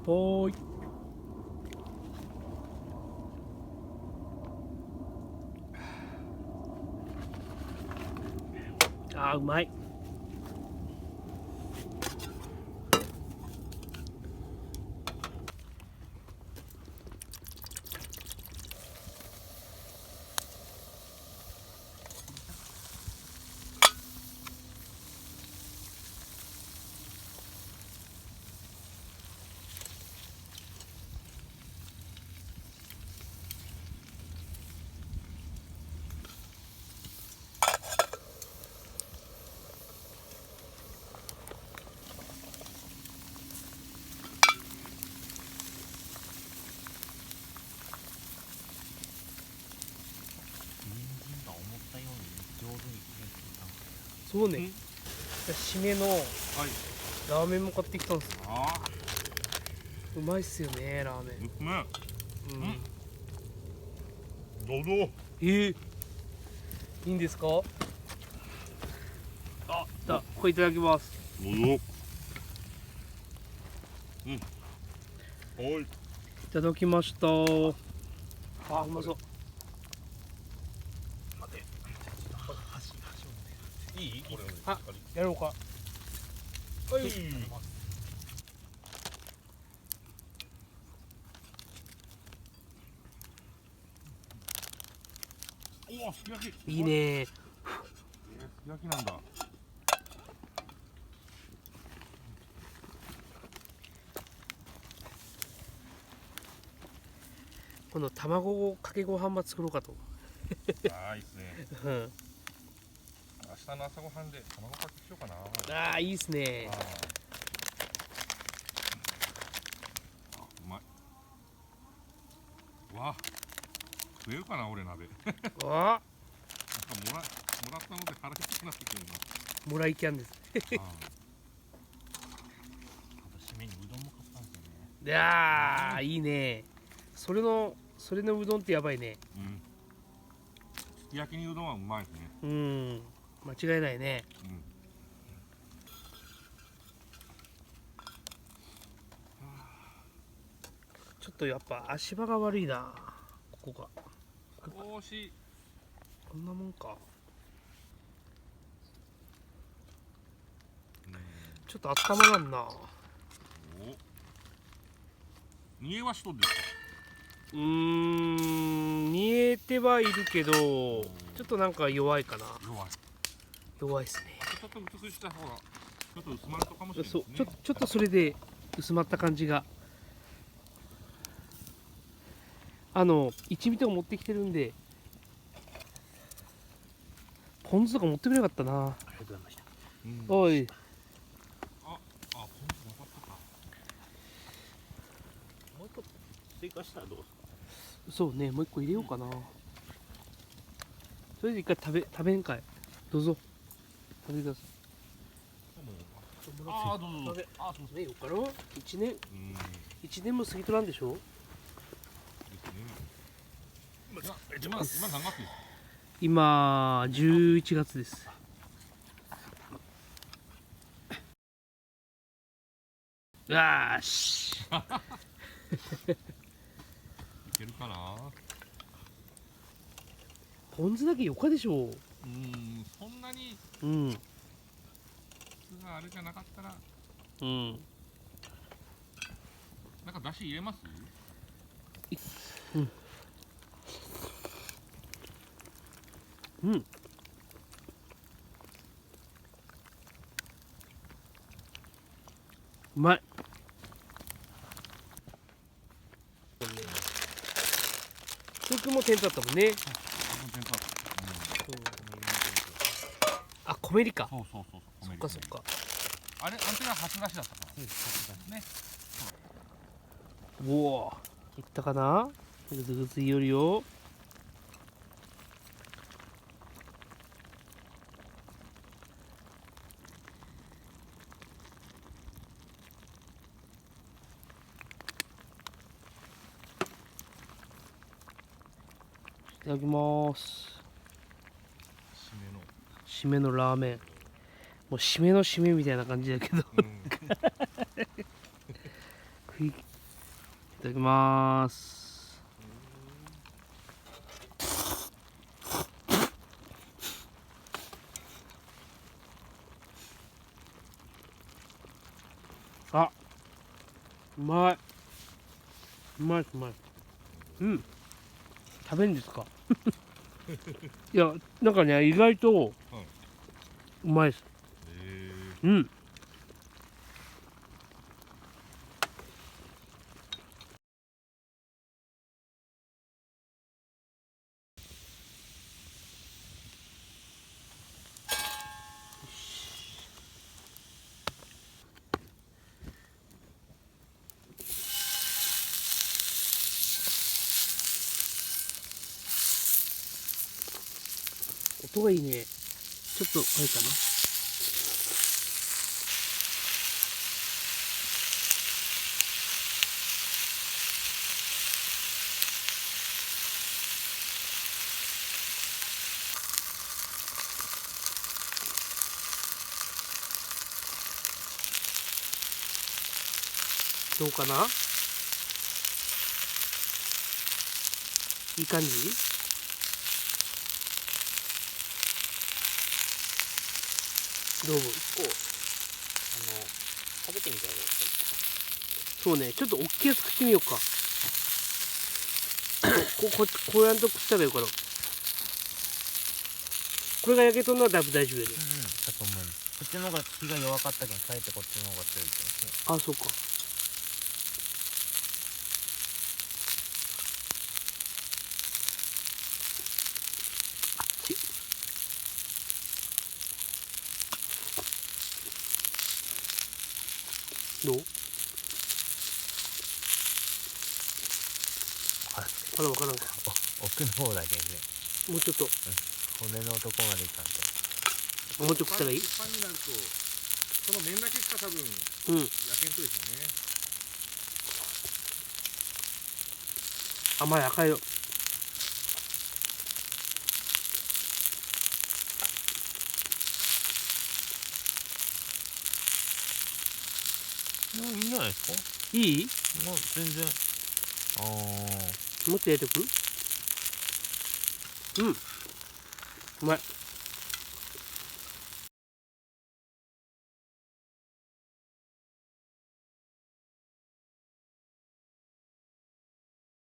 ぽーい。あーうまい。そうね。締めのラーメンも買ってきたんですよ。うまいっすよね、ラーメン。うまい。どうぞ。いいんですか。あ、これいただきます。どうぞ。はい。いただきました。あ、うまそう。待て。いい？これあ、やろうか。はい。おお、すき焼き。いいね。すき焼きなんだ。この卵かけご飯も作ろうかと。ああ、いいですね。うん。明日の朝ごはんで卵かけしようかな。ああ、いいっすね。うまい。わあ、食えるかな、俺鍋。あ、もらったので腹減ってなってくるな。もらいキャンです。あと締めにうどんも買ったんですよね。いやー、いいね。それのうどんってやばいね。すき焼きにうどんはうまいですね。うん、間違いないね。ちょっとやっぱ足場が悪いな、ここが。少しこんなもんか。ちょっと温まらんな。煮えはしとるですか。煮えてはいるけど、ちょっとなんか弱いかな。弱いっすね。ちょっと薄くした方がちょっと薄まるとかもしれないですね。ちょっとそれで薄まった感じが。一味とか持ってきてるんで、ポン酢とか持ってくれなかったな。ありがとうございました。おい。ポン酢なかったか。もう一個追加したらどうですか。そうね、もう一個入れようかな。それで一回食べんかい。どうぞ。食べてください。ああ、どうぞどうぞ。あ、そうですね、よっから。一年も過ぎとらんでしょ。今何月ですか。今11月です。よーし。いけるかな。ポン酢だけ4日でしょ。そんなにうん酢があれじゃなかったらうん。なんかだし入れます？うん。うまい。僕も天ぷらだったもんね。あ、コメリか。そうそうそうそう。そっかそっか。あれ、あんたが初出しだったから。初出しね。おお。いったかな。ぐずぐずいよるよ。いただきます。締めのラーメン。もう締めの締めみたいな感じだけど食いただきます。あ、うまい。うまい、うまい。うん。食べるんですか。いや、なんかね、意外と。うまいです。うん。音がいいね。ちょっと、あれかな。どうかな。いい感じ。どうも。食べてみたいよ。そうね、ちょっと大きいやつ食ってみようか。こうやんと食ったらよかろ。これが焼けとんのはだいぶ大丈夫やね。だと思う。こっちの方が火が弱かったけど、かえってこっちの方が強いけど。あ、そうか。どう。まだ分からんか。奥の方だけね。もうちょっと。骨のとこまでいかんと。もうちょっと食ったらいい。鉄板になるとその面だけしか多分うん。焼けんとですよね。甘い赤色。いいんじゃないですか。いい。もう全然。もっと入れてく。うん。うまい。